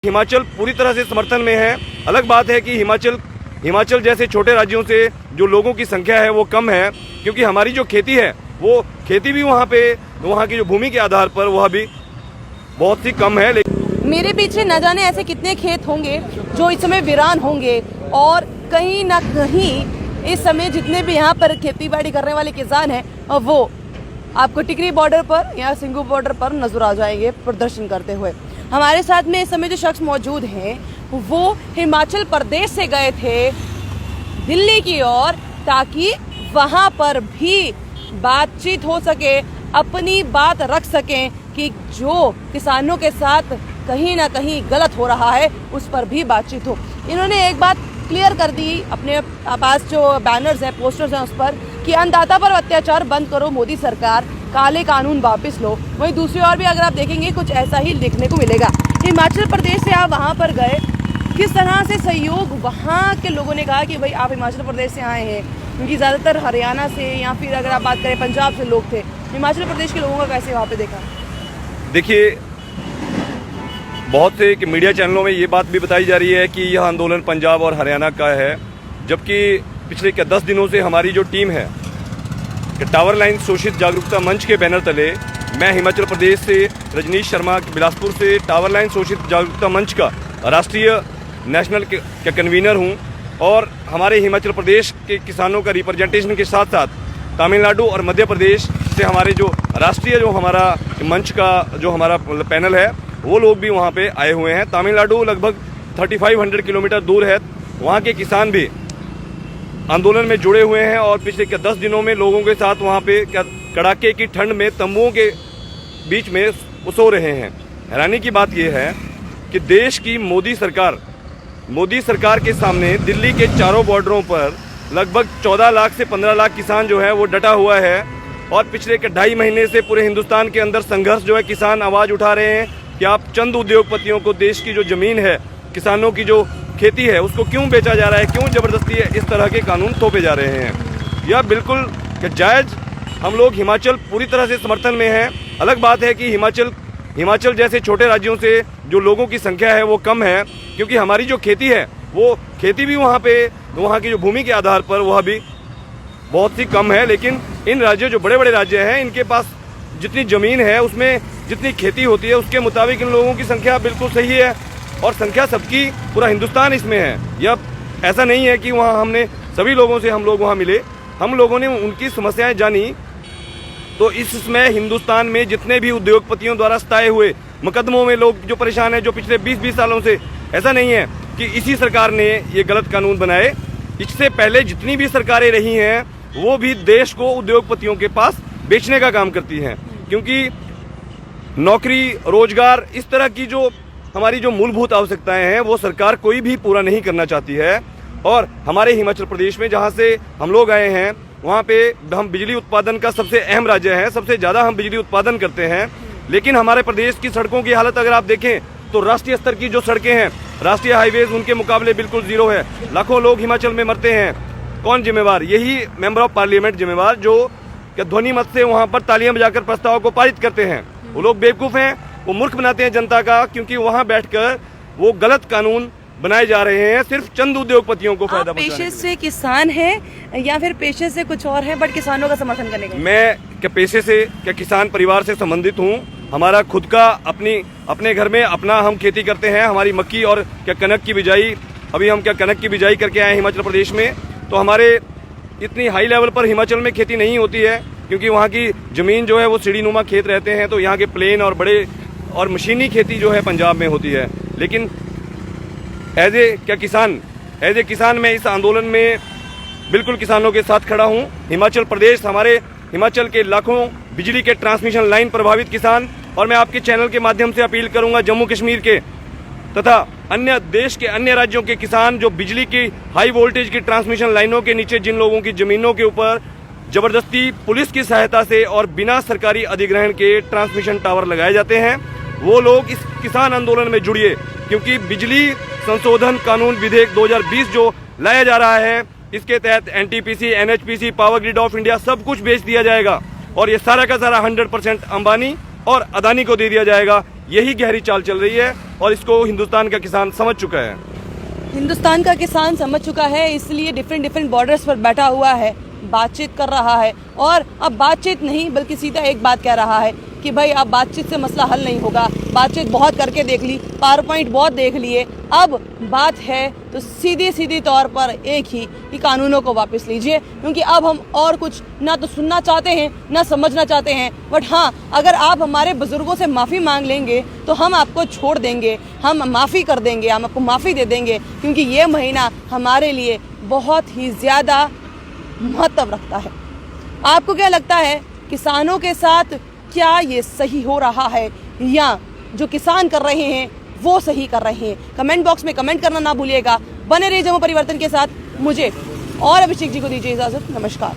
हिमाचल पूरी तरह से समर्थन में है। अलग बात है कि हिमाचल जैसे छोटे राज्यों से जो लोगों की संख्या है वो कम है, क्योंकि हमारी जो खेती है वो खेती भी वहाँ की जो भूमि के आधार पर वह भी बहुत ही कम है। मेरे पीछे न जाने ऐसे कितने खेत होंगे जो इस समय वीरान होंगे, और कहीं ना कहीं इस समय जितने भी यहाँ पर खेती बाड़ी करने वाले किसान हैं वो आपको टिकरी बॉर्डर पर या सिंगू बॉर्डर पर नजर आ जाएंगे प्रदर्शन करते हुए। हमारे साथ में इस समय जो शख्स मौजूद हैं वो हिमाचल प्रदेश से गए थे दिल्ली की ओर, ताकि वहाँ पर भी बातचीत हो सके, अपनी बात रख सकें कि जो किसानों के साथ कहीं ना कहीं गलत हो रहा है उस पर भी बातचीत हो। इन्होंने एक बात क्लियर कर दी अपने पास जो बैनर्स हैं, पोस्टर्स हैं उस पर, कि अन्नदाता पर अत्याचार बंद करो मोदी सरकार, काले कानून वापस लो। वहीं दूसरी ओर भी अगर आप देखेंगे कुछ ऐसा ही देखने को मिलेगा। हिमाचल प्रदेश से आप वहाँ पर गए, किस तरह से सहयोग वहाँ के लोगों ने कहा कि भाई आप हिमाचल प्रदेश से आए हैं, क्योंकि ज़्यादातर हरियाणा से या फिर अगर आप बात करें पंजाब से लोग थे, हिमाचल प्रदेश के लोगों का कैसे वहाँ पे देखा? देखिए, बहुत से मीडिया चैनलों में ये बात भी बताई जा रही है कि यह आंदोलन पंजाब और हरियाणा का है, जबकि पिछले 10 दिनों से हमारी जो टीम है टावर लाइन शोषित जागरूकता मंच के बैनर तले, मैं हिमाचल प्रदेश से रजनीश शर्मा बिलासपुर से टावर लाइन शोषित जागरूकता मंच का राष्ट्रीय नेशनल का कन्वीनर हूं, और हमारे हिमाचल प्रदेश के किसानों का रिप्रेजेंटेशन के साथ साथ तमिलनाडु और मध्य प्रदेश से हमारे जो राष्ट्रीय जो हमारा मंच का जो हमारा पैनल है वो लोग भी वहाँ पे आए हुए हैं। तमिलनाडु लगभग 3500 किलोमीटर दूर है, वहाँ के किसान भी आंदोलन में जुड़े हुए हैं और पिछले 10 दिनों में लोगों के साथ वहाँ पे कड़ाके की ठंड में तंबुओं के बीच में सो रहे हैं। हैरानी की बात यह है कि देश की मोदी सरकार के सामने दिल्ली के चारों बॉर्डरों पर लगभग 14 लाख से 15 लाख किसान जो है वो डटा हुआ है, और पिछले 2.5 महीने से पूरे हिंदुस्तान के अंदर संघर्ष जो है किसान आवाज़ उठा रहे हैं कि आप चंद उद्योगपतियों को देश की जो ज़मीन है, किसानों की जो खेती है, उसको क्यों बेचा जा रहा है, क्यों ज़बरदस्ती इस तरह के कानून थोपे जा रहे हैं। यह बिल्कुल जायज़, हम लोग हिमाचल पूरी तरह से समर्थन में हैं। अलग बात है कि हिमाचल जैसे छोटे राज्यों से जो लोगों की संख्या है वो कम है, क्योंकि हमारी जो खेती है वो खेती भी वहाँ की जो भूमि के आधार पर वह भी बहुत ही कम है। लेकिन इन राज्यों जो बड़े बड़े राज्य हैं, इनके पास जितनी ज़मीन है उसमें जितनी खेती होती है उसके मुताबिक इन लोगों की संख्या बिल्कुल सही है, और संख्या सबकी पूरा हिंदुस्तान इसमें है। यह ऐसा नहीं है कि वहाँ हमने सभी लोगों से हम लोग वहाँ मिले, हम लोगों ने उनकी समस्याएं जानी। तो इसमें हिंदुस्तान में जितने भी उद्योगपतियों द्वारा सताए हुए मुकदमों में लोग जो परेशान हैं, जो पिछले 20-20 सालों से, ऐसा नहीं है कि इसी सरकार ने ये गलत कानून बनाए, इससे पहले जितनी भी सरकारें रही हैं वो भी देश को उद्योगपतियों के पास बेचने का काम करती हैं, क्योंकि नौकरी, रोजगार, इस तरह की जो हमारी जो मूलभूत आवश्यकताएं हैं वो सरकार कोई भी पूरा नहीं करना चाहती है। और हमारे हिमाचल प्रदेश में जहां से हम लोग आए हैं वहां पे हम बिजली उत्पादन का सबसे अहम राज्य है, सबसे ज़्यादा हम बिजली उत्पादन करते हैं। लेकिन हमारे प्रदेश की सड़कों की हालत अगर आप देखें तो राष्ट्रीय स्तर की जो सड़कें हैं, राष्ट्रीय हाईवेज, उनके मुकाबले बिल्कुल जीरो है। लाखों लोग हिमाचल में मरते हैं। कौन जिम्मेवार? यही मेंबर ऑफ पार्लियामेंट जिम्मेवार, जो ध्वनि मत से वहाँ पर तालियां बजाकर प्रस्ताव को पारित करते हैं। वो लोग बेवकूफ़ हैं, वो मूर्ख बनाते हैं जनता का, क्योंकि वहाँ बैठकर वो गलत कानून बनाए जा रहे हैं सिर्फ चंद उद्योगपतियों को फायदा पहुंचाने के लिए। पेशे से किसान हैं या फिर पेशे से कुछ और है, बट किसानों का समर्थन करने का? मैं क्या पेशे से, क्या किसान परिवार से संबंधित हूँ। हमारा खुद का अपने घर में अपना हम खेती करते हैं। हमारी मक्की और क्या कनक की बिजाई, अभी हम क्या कनक की बिजाई करके आए हिमाचल प्रदेश में। तो हमारे इतनी हाई लेवल पर हिमाचल में खेती नहीं होती है, क्योंकि वहाँ की ज़मीन जो है वो सीढ़ीनुमा खेत रहते हैं। तो यहाँ के प्लेन और बड़े और मशीनी खेती जो है पंजाब में होती है। लेकिन एज ए किसान मैं इस आंदोलन में बिल्कुल किसानों के साथ खड़ा हूँ। हिमाचल प्रदेश, हमारे हिमाचल के लाखों बिजली के ट्रांसमिशन लाइन प्रभावित किसान, और मैं आपके चैनल के माध्यम से अपील करूँगा जम्मू कश्मीर के तथा अन्य देश के अन्य राज्यों के किसान, जो बिजली की हाई वोल्टेज की ट्रांसमिशन लाइनों के नीचे जिन लोगों की ज़मीनों के ऊपर ज़बरदस्ती पुलिस की सहायता से और बिना सरकारी अधिग्रहण के ट्रांसमिशन टावर लगाए जाते हैं, वो लोग इस किसान आंदोलन में जुड़िए। क्योंकि बिजली संशोधन कानून विधेयक 2020 जो लाया जा रहा है, इसके तहत NTPC, NHPC, power grid of India सब कुछ बेच दिया जाएगा, और ये सारा का सारा 100% अंबानी और अदानी को दे दिया जाएगा। यही गहरी चाल चल रही है और इसको हिंदुस्तान का किसान समझ चुका है। हिंदुस्तान का किसान समझ चुका है, इसलिए डिफरेंट बॉर्डर्स पर बैठा हुआ है, बातचीत कर रहा है। और अब बातचीत नहीं बल्कि सीधा एक बात कह रहा है कि भाई अब बातचीत से मसला हल नहीं होगा, बातचीत बहुत करके देख ली, पावर पॉइंट बहुत देख लिए, अब बात है तो सीधी तौर पर एक ही कि कानूनों को वापस लीजिए, क्योंकि अब हम और कुछ ना तो सुनना चाहते हैं ना समझना चाहते हैं। बट हाँ, अगर आप हमारे बुजुर्गों से माफ़ी मांग लेंगे तो हम आपको छोड़ देंगे, हम माफ़ी कर देंगे, हम आपको माफ़ी दे देंगे, क्योंकि ये महीना हमारे लिए बहुत ही ज़्यादा महत्व रखता है। आपको क्या लगता है, किसानों के साथ क्या ये सही हो रहा है या जो किसान कर रहे हैं वो सही कर रहे हैं? कमेंट बॉक्स में कमेंट करना ना भूलिएगा। बने रहिए जम्मू परिवर्तन के साथ। मुझे और अभिषेक जी को दीजिए इजाजत। नमस्कार।